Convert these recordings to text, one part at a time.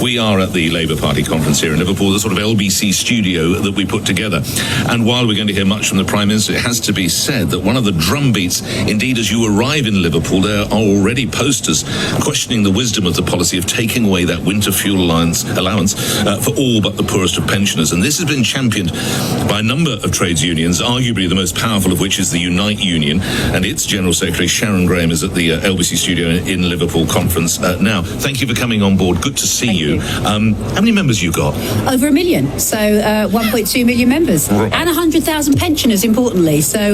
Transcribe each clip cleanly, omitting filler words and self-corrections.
We are at the Labour Party conference here in Liverpool, the sort of LBC studio that we put together. And while we're going to hear much from the Prime Minister, it has to be said that one of the drumbeats, indeed, as you arrive in Liverpool, there are already posters questioning the wisdom of the policy of taking away that winter fuel allowance for all but the poorest of pensioners. And this has been championed by a number of trades unions, arguably the most powerful of which is the Unite Union, and its General Secretary Sharon is at the LBC studio in Liverpool conference now. Thank you for coming on board. Good to see you. How many members you got? Over 1 million, so 1.2 million members, right. And 100,000 pensioners, importantly. So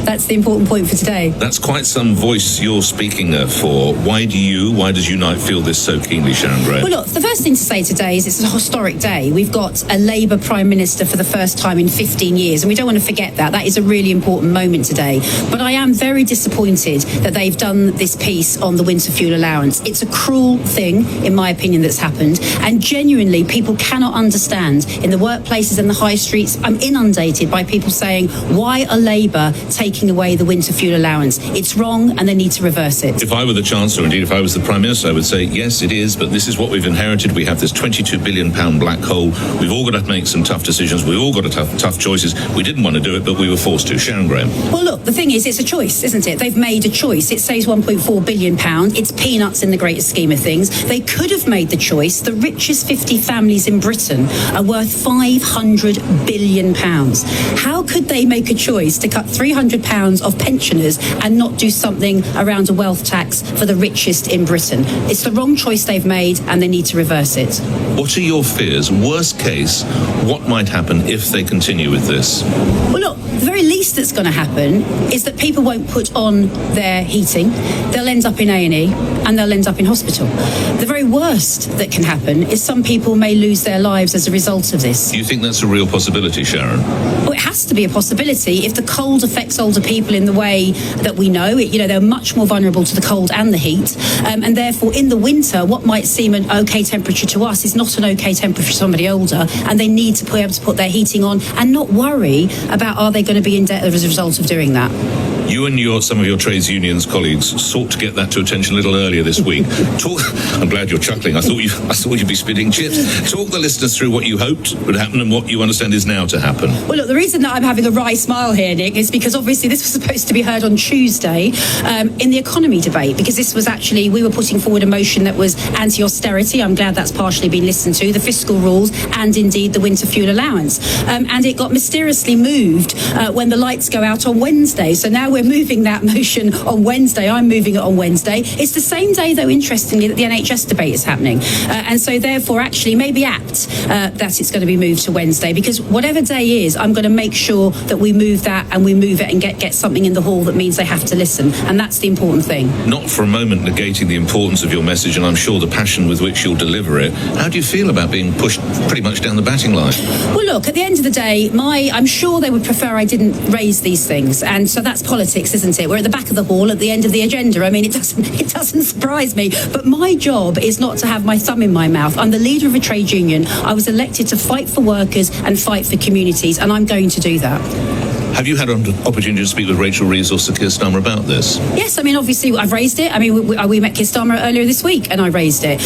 that's the important point for today. That's quite some voice you're speaking for. Why does Unite feel this so keenly, Sharon Graham? Well, look, the first thing to say today is it's a historic day. We've got a Labour Prime Minister for the first time in 15 years, and we don't want to forget that. That is a really important moment today. But I am very disappointed that they've done this piece on the winter fuel allowance. It's a cruel thing, in my opinion, that's happened. And genuinely, people cannot understand. In the workplaces and the high streets, I'm inundated by people saying, why are Labour taking away the winter fuel allowance? It's wrong and they need to reverse it. If I were the Chancellor, indeed, if I was the Prime Minister, I would say, yes, it is, but this is what we've inherited. We have this £22 billion black hole. We've all got to make some tough decisions. We've all got to tough choices. We didn't want to do it, but we were forced to. Sharon Graham. Well, look, the thing is, it's a choice, isn't it? They've made a choice. It saves £1.4 billion. It's peanuts in the great scheme of things. They could have made the choice. The richest 50 families in Britain are worth £500 billion. How could they make a choice to cut £300 of pensioners and not do something around a wealth tax for the richest in Britain? It's the wrong choice they've made and they need to reverse it. What are your fears? Worst case, what might happen if they continue with this? Well, look, the very least that's going to happen is that people won't put on their heating. They'll end up in A&E and they'll end up in hospital. The very worst that can happen is some people may lose their lives as a result of this. Do you think that's a real possibility, Sharon? Well, it has to be a possibility. If the cold affects older people in the way that we know, they're much more vulnerable to the cold and the heat. And therefore, in the winter, what might seem an okay temperature to us is not an okay temperature for somebody older. And they need to be able to put their heating on and not worry about are they going to be in debt as a result of doing that. You and some of your trades unions colleagues sought to get that to attention a little earlier this week. I'm glad you're chuckling. I thought you'd be spitting chips. Talk the listeners through what you hoped would happen and what you understand is now to happen. Well, look, the reason that I'm having a wry smile here, Nick, is because obviously this was supposed to be heard on Tuesday in the economy debate, because this was actually, we were putting forward a motion that was anti-austerity. I'm glad that's partially been listened to, the fiscal rules and indeed the winter fuel allowance. And it got mysteriously moved when the lights go out on Wednesday. So now we're moving that motion on Wednesday. I'm moving it on Wednesday. It's the same day, though, interestingly, that the NHS debate is happening. And so therefore, actually, maybe apt that it's going to be moved to Wednesday, because whatever day is, I'm going to make sure that we move that and we move it and get something in the hall that means they have to listen. And that's the important thing. Not for a moment negating the importance of your message, and I'm sure the passion with which you'll deliver it. How do you feel about being pushed pretty much down the batting line? Well, look, at the end of the day, I'm sure they would prefer I didn't raise these things. And so that's politics, isn't it? We're at the back of the hall at the end of the agenda. I mean, it doesn't surprise me. But my job is not to have my thumb in my mouth. I'm the leader of a trade union. I was elected to fight for workers and fight for communities, and I'm going to do that. Have you had an opportunity to speak with Rachel Reeves or Sir Keir Starmer about this? Yes, I mean, obviously, I've raised it. I mean, we met Keir Starmer earlier this week, and I raised it.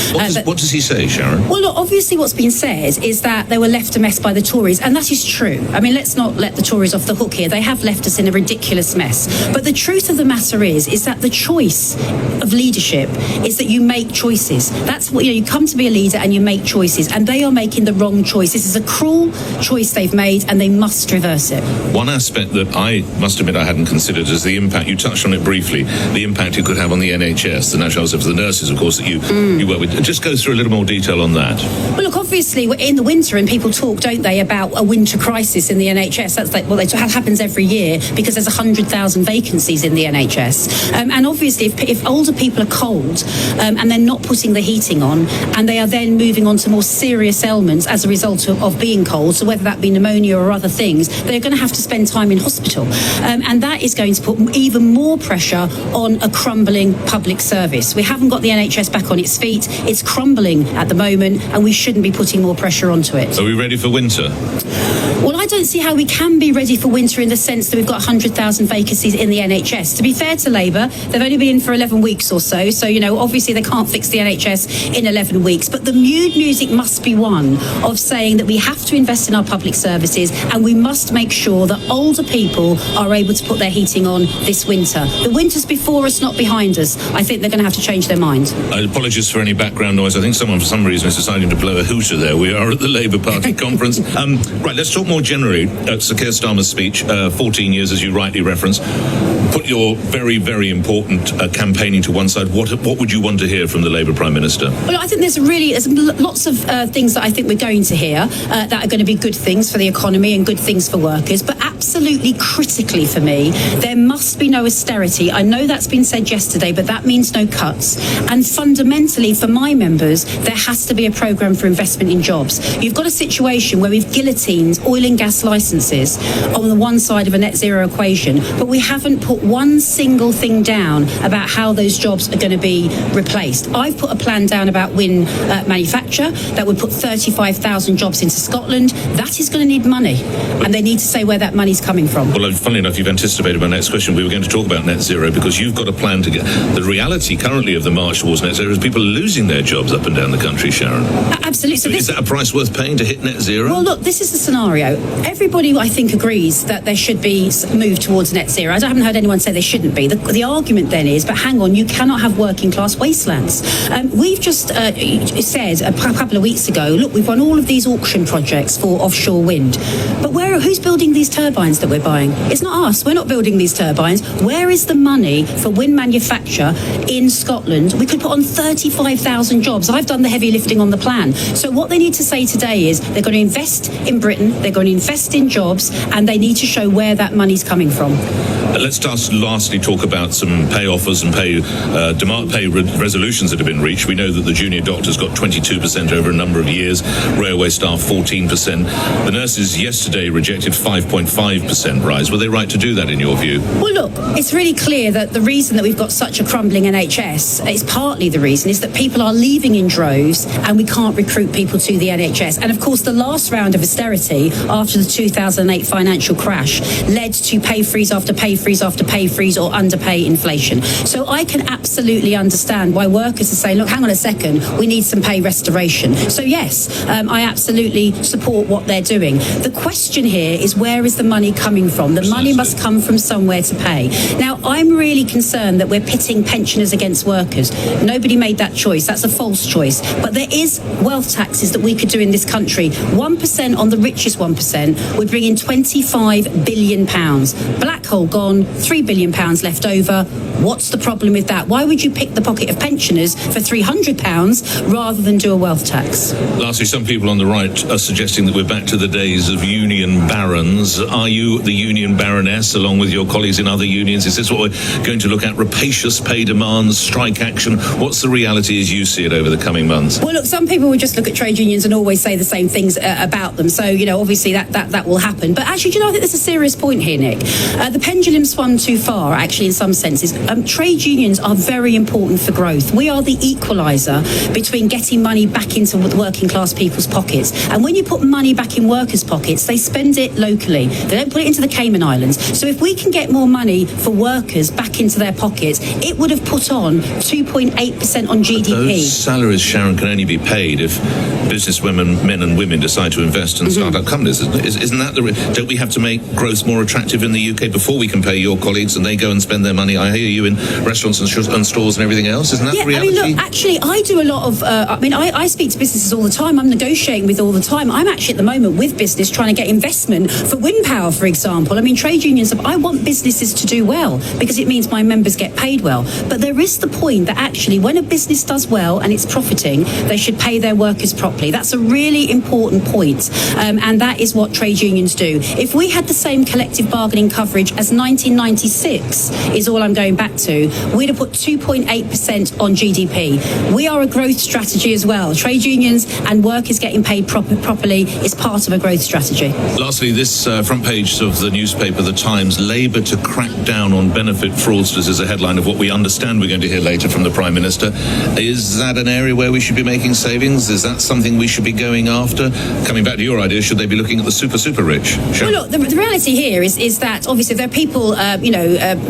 What does he say, Sharon? Well, look, obviously what's been said is that they were left a mess by the Tories, and that is true. I mean, let's not let the Tories off the hook here. They have left us in a ridiculous mess. But the truth of the matter is that the choice of leadership is that you make choices. That's what, you come to be a leader and you make choices, and they are making the wrong choice. This is a cruel choice they've made, and they must reverse it. One aspect that I must admit I hadn't considered is the impact, you touched on it briefly, the impact it could have on the NHS, the National Health Service, the nurses, of course, that you work with. Just go through a little more detail on that. Well, look, obviously, we're in the winter, and people talk, don't they, about a winter crisis in the NHS. That's that happens every year because there's 100,000 vacancies in the NHS. And obviously, if older people are cold and they're not putting the heating on, and they are then moving on to more serious ailments as a result of being cold, so whether that be pneumonia or other things, they're going to have to spend time time in hospital. And that is going to put even more pressure on a crumbling public service. We haven't got the NHS back on its feet. It's crumbling at the moment, and we shouldn't be putting more pressure onto it. Are we ready for winter? Well, I don't see how we can be ready for winter in the sense that we've got 100,000 vacancies in the NHS. To be fair to Labour, they've only been in for 11 weeks or so. So, obviously they can't fix the NHS in 11 weeks. But the mood music must be one of saying that we have to invest in our public services, and we must make sure that older people are able to put their heating on this winter. The winter's before us, not behind us. I think they're going to have to change their mind. Apologies for any background noise. I think someone, for some reason, is deciding to blow a hooter there. We are at the Labour Party conference. Right, let's talk more generally. Sir Keir Starmer's speech, 14 years, as you rightly referenced. Put your very, very important campaigning to one side. What would you want to hear from the Labour Prime Minister? Well, I think there's lots of things that I think we're going to hear that are going to be good things for the economy and good things for workers. But absolutely critically for me, there must be no austerity. I know that's been said yesterday, but that means no cuts. And fundamentally, for my members, there has to be a programme for investment in jobs. You've got a situation where we've guillotined oil and gas licences on the one side of a net zero equation, but we haven't put one single thing down about how those jobs are going to be replaced. I've put a plan down about wind manufacture that would put 35,000 jobs into Scotland. That is going to need money, and they need to say where that money's coming from. Well, funnily enough, you've anticipated my next question. We were going to talk about net zero because you've got a plan to get... The reality currently of the march towards net zero is people losing their jobs up and down the country, Sharon. Absolutely. So is that a price worth paying to hit net zero? Well, look, this is the scenario. Everybody, I think, agrees that there should be moved towards net zero. I haven't heard anyone say there shouldn't be. The argument then is, but hang on, you cannot have working class wastelands. We've just said a couple of weeks ago, look, we've won all of these auction projects for offshore wind. But who's building these turbines that we're buying? It's not us. We're not building these turbines. Where is the money for wind manufacture in Scotland? We could put on 35,000 jobs. I've done the heavy lifting on the plan. So what they need to say today is they're going to invest in Britain, they're going to invest in jobs, and they need to show where that money's coming from. Let's lastly talk about some pay offers and pay resolutions that have been reached. We know that the junior doctors got 22% over a number of years, railway staff 14%. The nurses yesterday rejected 5.5% rise. Were they right to do that in your view? Well, look, it's really clear that the reason that we've got such a crumbling NHS, it's partly the reason, is that people are leaving in droves and we can't recruit people to the NHS. And of course, the last round of austerity after the 2008 financial crash led to pay freeze after pay freeze after pay freeze or underpay inflation. So I can absolutely understand why workers are saying, look, hang on a second, we need some pay restoration. So yes, I absolutely support what they're doing. The question here is, where is the money coming from? The money must come from somewhere to pay. Now, I'm really concerned that we're pitting pensioners against workers. Nobody made that choice. That's a false choice. But there is wealth taxes that we could do in this country. 1% on the richest 1% would bring in £25 billion. Black hole gone, £3 billion left over. What's the problem with that? Why would you pick the pocket of pensioners for £300 rather than do a wealth tax? Lastly, some people on the right are suggesting that we're back to the days of union barons. Are you the union baroness along with your colleagues in other unions? Is this what we're going to look at? Rapacious pay demands, strike action? What's the reality as you see it over the coming months? Well, look, some people would just look at trade unions and always say the same things about them. So, obviously that will happen. But actually, I think there's a serious point here, Nick. The pendulum swung too far, actually, in some senses. Trade unions are very important for growth. We are the equaliser between getting money back into working class people's pockets. And when you put money back in workers' pockets, they spend it locally. They don't put it into the Cayman Islands. So if we can get more money for workers back into their pockets, it would have put on 2.8% on GDP. But those salaries, Sharon, can only be paid if businesswomen, men and women decide to invest in start-up companies. Isn't that don't we have to make growth more attractive in the UK before we can pay your colleagues and they go and spend their money? I hear you in restaurants and stores and everything else. Isn't that the reality? Look, actually, I do a lot of... I speak to businesses all the time. I'm negotiating with all the time. I'm actually at the moment with business trying to get investment for wind power, for example. Trade unions, I want businesses to do well because it means my members get paid well. But there is the point that actually when a business does well and it's profiting, they should pay their workers properly. That's a really important point. And that is what trade unions do. If we had the same collective bargaining coverage as 1996, is all I'm going back to, we'd have put 2.8% on GDP. We are a growth strategy as well. Trade unions and workers getting paid properly is part of a growth strategy. Lastly, this front page page of the newspaper The Times, Labour to crack down on benefit fraudsters is a headline of what we understand we're going to hear later from the Prime Minister. Is that an area where we should be making savings? Is that something we should be going after? Coming back to your idea, should they be looking at the super rich? Sharon? Well, look, the reality here is that obviously if there are people,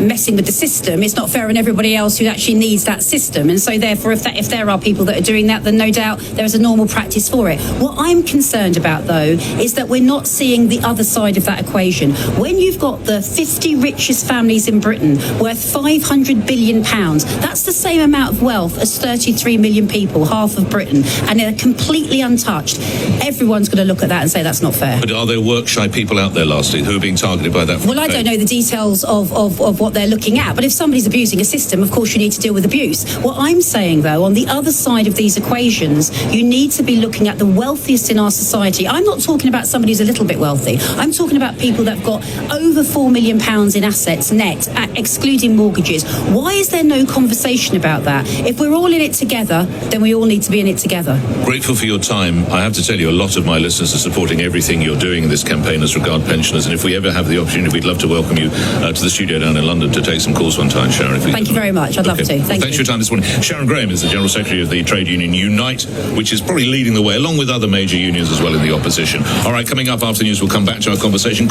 messing with the system, it's not fair on everybody else who actually needs that system. And so therefore, if there are people that are doing that, then no doubt there is a normal practice for it. What I'm concerned about, though, is that we're not seeing the other side of that equation. When you've got the 50 richest families in Britain worth £500 billion, that's the same amount of wealth as 33 million people, half of Britain, and they're completely untouched. Everyone's going to look at that and say that's not fair. But are there work-shy people out there, lastly, who are being targeted by that? Well, I don't know the details of what they're looking at, but if somebody's abusing a system, of course you need to deal with abuse. What I'm saying, though, on the other side of these equations, you need to be looking at the wealthiest in our society. I'm not talking about somebody who's a little bit wealthy. I'm talking about people that have got over £4 million in assets net, excluding mortgages. Why is there no conversation about that? If we're all in it together, then we all need to be in it together. Grateful for your time. I have to tell you, a lot of my listeners are supporting everything you're doing in this campaign as regard pensioners, and if we ever have the opportunity, we'd love to welcome you to the studio down in London to take some calls one time, Sharon. Thank you very much. I'd love to. Thanks for your time this morning. Sharon Graham is the General Secretary of the trade union Unite, which is probably leading the way, along with other major unions as well in the opposition. All right, coming up after the news, we'll come back to our conversation.